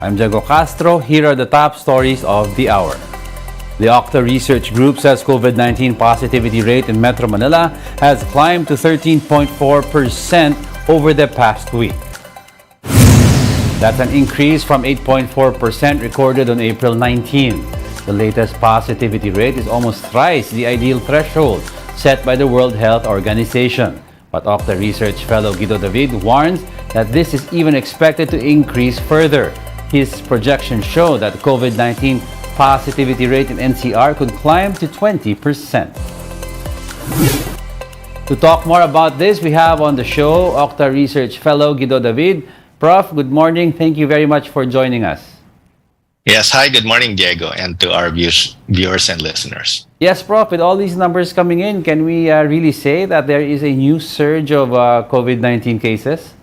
I'm Diego Castro. Here are the top stories of the hour. The Octa Research Group says COVID-19 positivity rate in Metro Manila has climbed to 13.4% over the past week. That's an increase from 8.4% recorded on April 19. The latest positivity rate is almost thrice the ideal threshold set by the World Health Organization. But Octa Research fellow Guido David warns that this is even expected to increase further. His projections show that the COVID-19 positivity rate in NCR could climb to 20%. To talk more about this, we have on the show Octa Research fellow Guido David. Prof, good morning. Thank you very much for joining us. Yes, hi, good morning, Diego, and to our viewers and listeners. Yes, Prof, with all these numbers coming in, can we really say that there is a new surge of COVID-19 cases?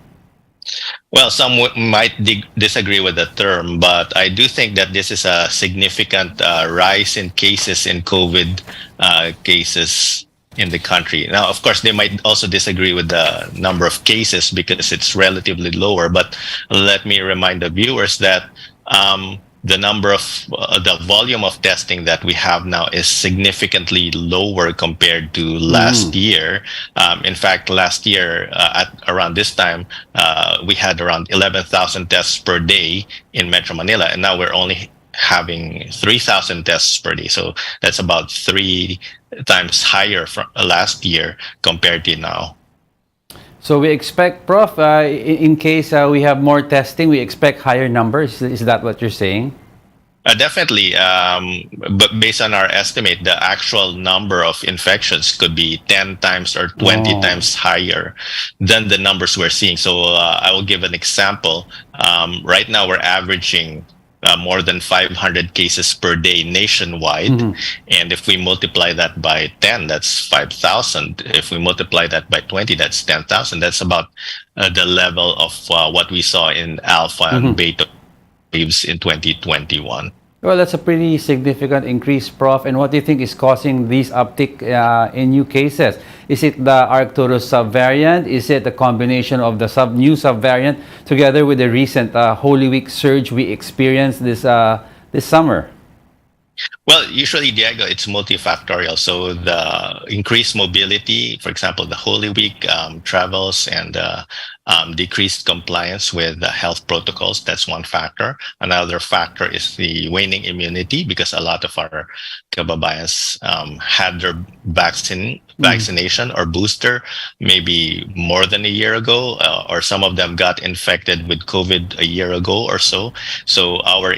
Well, some might disagree with the term, but I do think that this is a significant rise in cases in COVID cases in the country. Now, of course, they might also disagree with the number of cases because it's relatively lower, but let me remind the viewers that the volume of testing that we have now is significantly lower compared to last year. In fact, last year at around this time, we had around 11,000 tests per day in Metro Manila, and now we're only having 3,000 tests per day. So that's about 3 times higher from last year compared to now. So we expect, Prof, in case we have more testing, we expect higher numbers. Is that what you're saying? Definitely, but based on our estimate, the actual number of infections could be 10 times or 20 times higher than the numbers we're seeing. So I will give an example. Right now, we're averaging more than 500 cases per day nationwide. And if we multiply that by 10, that's 5,000. If we multiply that by 20, that's 10,000. That's about the level of what we saw in alpha and beta waves in 2021. Well, that's a pretty significant increase, Prof. And what do you think is causing these uptick in new cases? Is it the Arcturus subvariant? Is it the combination of the new subvariant together with the recent Holy Week surge we experienced this summer? Well, usually, Diego, it's multifactorial. So the increased mobility, for example, the Holy Week travels and decreased compliance with the health protocols. That's one factor. Another factor is the waning immunity because a lot of our kababayans had their vaccination or booster maybe more than a year ago, or some of them got infected with COVID a year ago or so. So our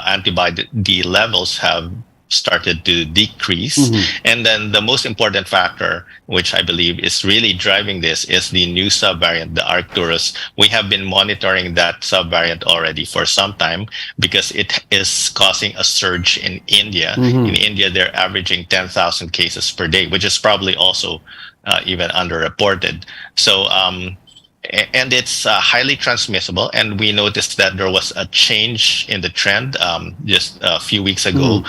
antibody levels have started to decrease. And then the most important factor, which I believe is really driving this, is the new subvariant, the Arcturus. We have been monitoring that subvariant already for some time because it is causing a surge in India. In India, they're averaging 10,000 cases per day, which is probably also even underreported. So, and it's highly transmissible, and we noticed that there was a change in the trend just a few weeks ago.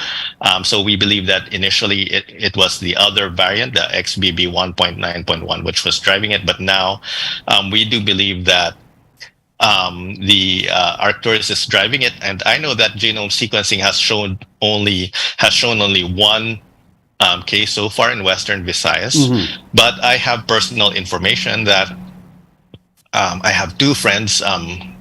So we believe that initially it was the other variant, the XBB 1.9.1, which was driving it. But now we do believe that the Arcturus is driving it. And I know that genome sequencing has shown only one case so far in Western Visayas. But I have personal information that I have 2 friends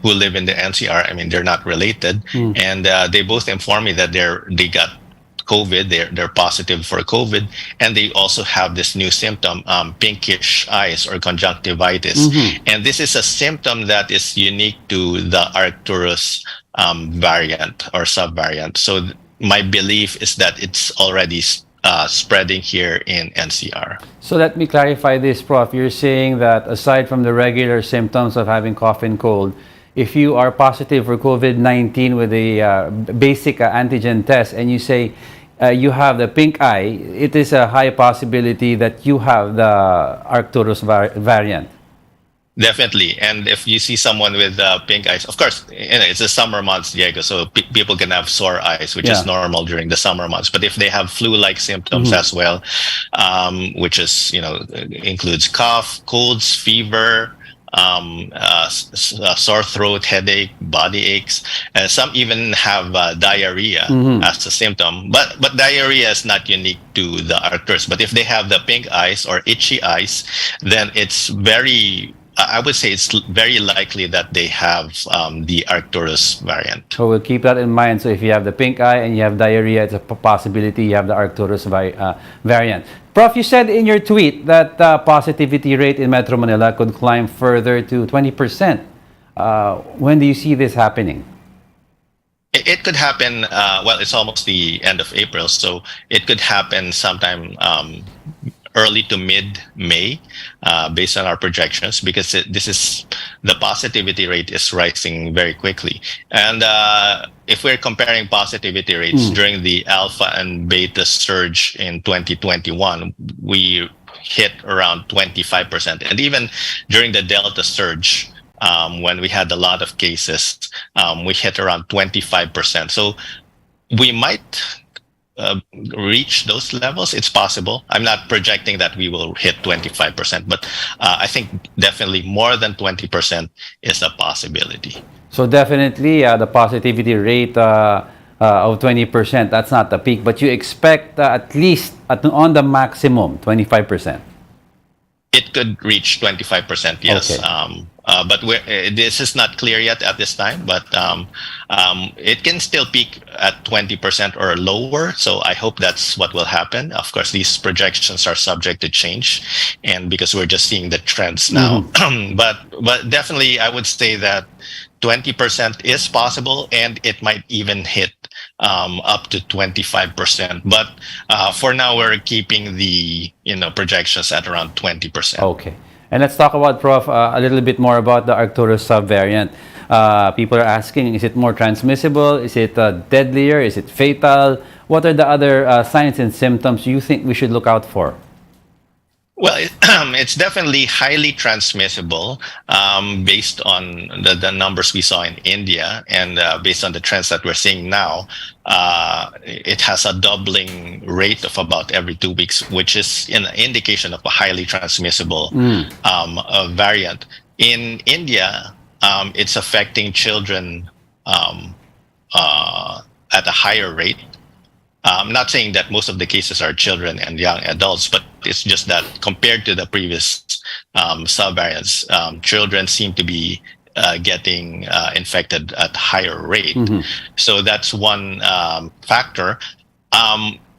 who live in the NCR. I mean, they're not related, and they both informed me that they got COVID. They're positive for COVID, and they also have this new symptom, pinkish eyes or conjunctivitis. And this is a symptom that is unique to the Arcturus variant or subvariant. So my belief is that it's already spreading here in NCR. So let me clarify this, Prof. You're saying that aside from the regular symptoms of having cough and cold, if you are positive for COVID-19 with a basic antigen test and you say you have the pink eye, it is a high possibility that you have the Arcturus variant. Definitely. And if you see someone with pink eyes, of course, it's the summer months, Diego, so people can have sore eyes, which is normal during the summer months. But if they have flu-like symptoms as well, which is, includes cough, colds, fever, sore throat, headache, body aches. Some even have diarrhea as a symptom. But diarrhea is not unique to the Arcturus. But if they have the pink eyes or itchy eyes, then it's very I would say it's very likely that they have the Arcturus variant. So we'll keep that in mind. So if you have the pink eye and you have diarrhea, it's a possibility you have the Arcturus variant. Prof, you said in your tweet that the positivity rate in Metro Manila could climb further to 20%. When do you see this happening? It could happen. Well, it's almost the end of April, so it could happen sometime early to mid May, based on our projections, because this is the positivity rate is rising very quickly. And if we're comparing positivity rates during the alpha and beta surge in 2021, we hit around 25%. And even during the delta surge, when we had a lot of cases, we hit around 25%. So we might reach those levels. It's possible. I'm not projecting that we will hit 25%, but I think definitely more than 20% is a possibility. So definitely the positivity rate of 20%, that's not the peak, but you expect at least on the maximum 25%. It could reach 25%, yes. Okay. But this is not clear yet at this time, but it can still peak at 20% or lower. So I hope that's what will happen. Of course, these projections are subject to change, and because we're just seeing the trends now. But definitely, I would say that 20% is possible, and it might even hit up to 25%. But for now, we're keeping the projections at around 20%. Okay. And let's talk about, Prof, a little bit more about the Arcturus subvariant. People are asking, is it more transmissible? Is it deadlier? Is it fatal? What are the other signs and symptoms you think we should look out for? Well, it's definitely highly transmissible, based on the numbers we saw in India, and based on the trends that we're seeing now. It has a doubling rate of about every 2 weeks, which is an indication of a highly transmissible variant. In India, it's affecting children at a higher rate. I'm not saying that most of the cases are children and young adults, but it's just that compared to the previous subvariants, children seem to be getting infected at higher rate. So that's one factor.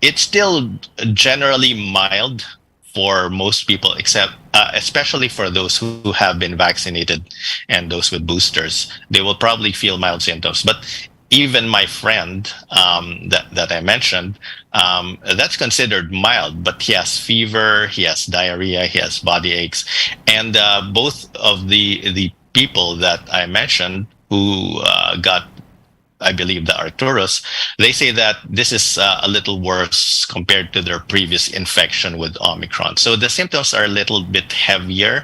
It's still generally mild for most people, except especially for those who have been vaccinated and those with boosters. They will probably feel mild symptoms, but even my friend that I mentioned, that's considered mild, but he has fever, he has diarrhea, he has body aches. And both of the people that I mentioned who got, I believe, the Arcturus, they say that this is a little worse compared to their previous infection with Omicron. So the symptoms are a little bit heavier.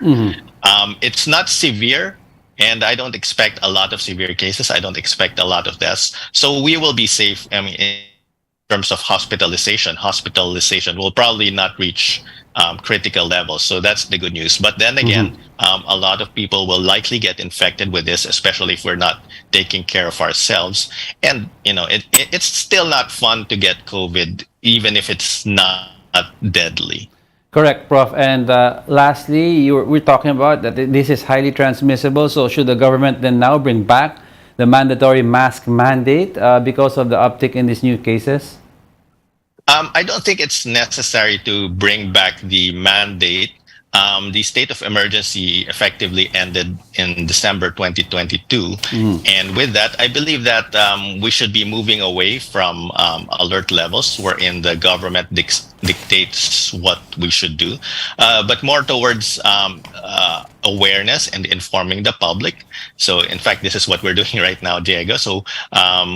It's not severe, and I don't expect a lot of severe cases. I don't expect a lot of deaths. So we will be safe. I mean, in terms of hospitalization will probably not reach critical levels. So that's the good news. But then again, a lot of people will likely get infected with this, especially if we're not taking care of ourselves. And, it's still not fun to get COVID, even if it's not deadly. Correct, Prof. And lastly, we're talking about that this is highly transmissible. So should the government then now bring back the mandatory mask mandate because of the uptick in these new cases? I don't think it's necessary to bring back the mandate. The state of emergency effectively ended in December 2022. And with that, I believe that we should be moving away from alert levels wherein the government dictates what we should do, but more towards awareness and informing the public. So in fact, this is what we're doing right now, Diego. So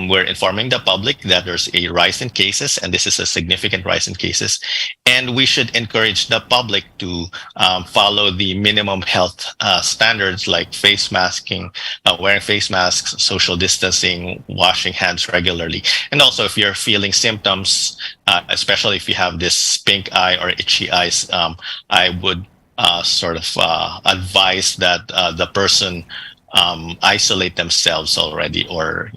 we're informing the public that there's a rise in cases, and this is a significant rise in cases. And we should encourage the public to follow the minimum health standards like face masking, wearing face masks, social distancing, washing hands regularly. And also, if you're feeling symptoms, especially if you have this pink eye or itchy eyes, I would sort of advise that the person isolate themselves already, or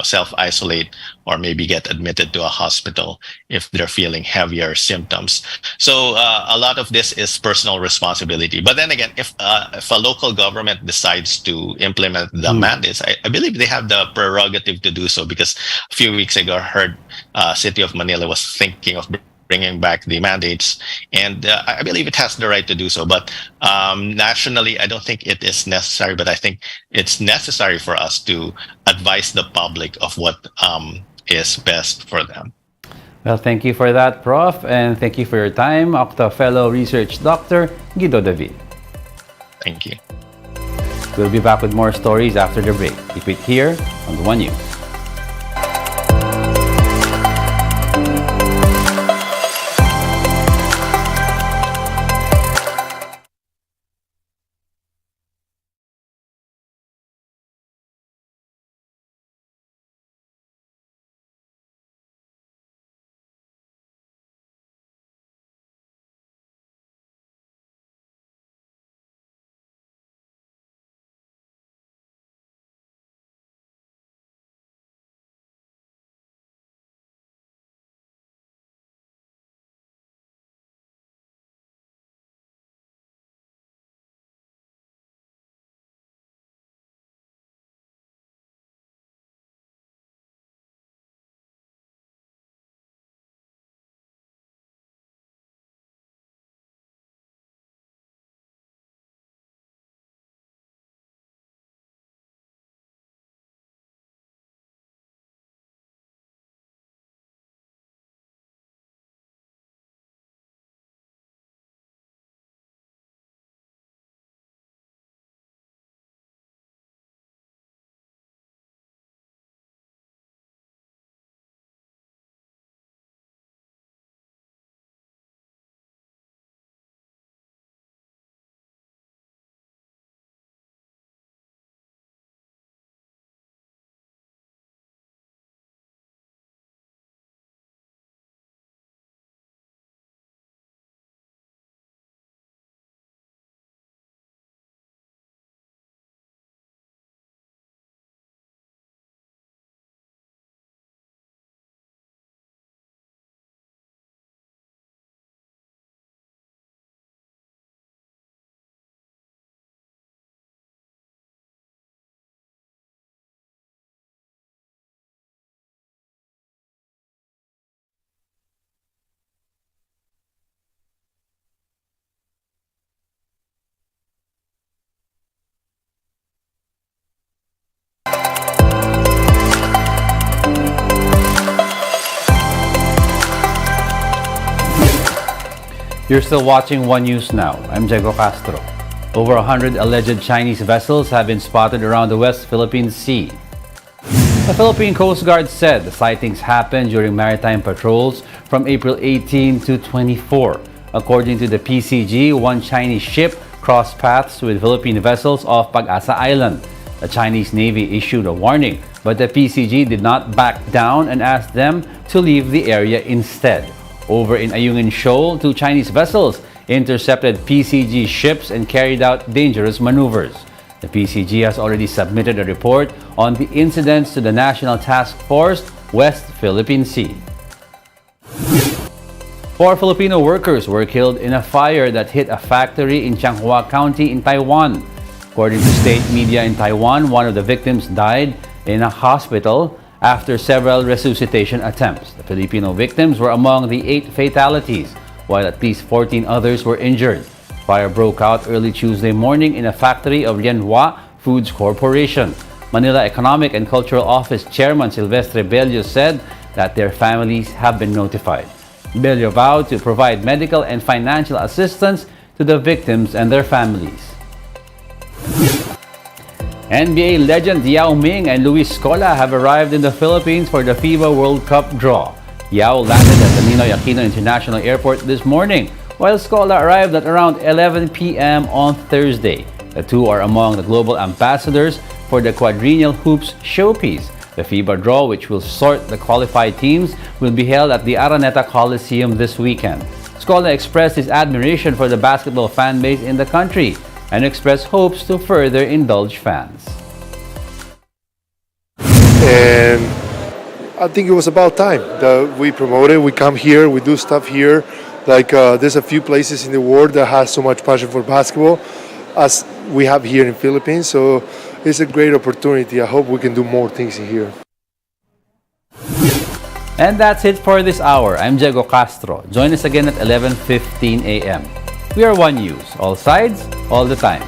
self-isolate, or maybe get admitted to a hospital if they're feeling heavier symptoms. So a lot of this is personal responsibility. But then again, if a local government decides to implement the mandates, I believe they have the prerogative to do so, because a few weeks ago I heard City of Manila was thinking of bringing back the mandates, and I believe it has the right to do so. But nationally, I don't think it is necessary. But I think it's necessary for us to advise the public of what is best for them. Well, thank you for that, Prof. And thank you for your time, Octa Fellow Research Dr. Guido David. Thank you. We'll be back with more stories after the break. Keep it here on the One News. You're still watching One News Now. I'm Diego Castro. Over 100 alleged Chinese vessels have been spotted around the West Philippine Sea. The Philippine Coast Guard said the sightings happened during maritime patrols from April 18 to 24. According to the PCG, one Chinese ship crossed paths with Philippine vessels off Pag-asa Island. The Chinese Navy issued a warning, but the PCG did not back down and asked them to leave the area instead. Over in Ayungin Shoal, two Chinese vessels intercepted PCG ships and carried out dangerous maneuvers. The PCG has already submitted a report on the incidents to the National Task Force West Philippine Sea. 4 Filipino workers were killed in a fire that hit a factory in Changhua County in Taiwan. According to state media in Taiwan, one of the victims died in a hospital after several resuscitation attempts. The Filipino victims were among the 8 fatalities, while at least 14 others were injured. Fire broke out early Tuesday morning in a factory of Lianhua Foods Corporation. Manila Economic and Cultural Office Chairman Silvestre Bello said that their families have been notified. Bello vowed to provide medical and financial assistance to the victims and their families. NBA legend Yao Ming and Luis Scola have arrived in the Philippines for the FIBA World Cup draw. Yao landed at the Ninoy Aquino International Airport this morning, while Scola arrived at around 11 p.m. on Thursday. The two are among the global ambassadors for the Quadrennial Hoops showpiece. The FIBA draw, which will sort the qualified teams, will be held at the Araneta Coliseum this weekend. Escola expressed his admiration for the basketball fan base in the country and expressed hopes to further indulge fans. And I think it was about time that we promote it. We come here, we do stuff here. Like there's a few places in the world that has so much passion for basketball as we have here in Philippines. So it's a great opportunity. I hope we can do more things here. And that's it for this hour. I'm Diego Castro. Join us again at 11:15 a.m. We are One News, all sides, all the time.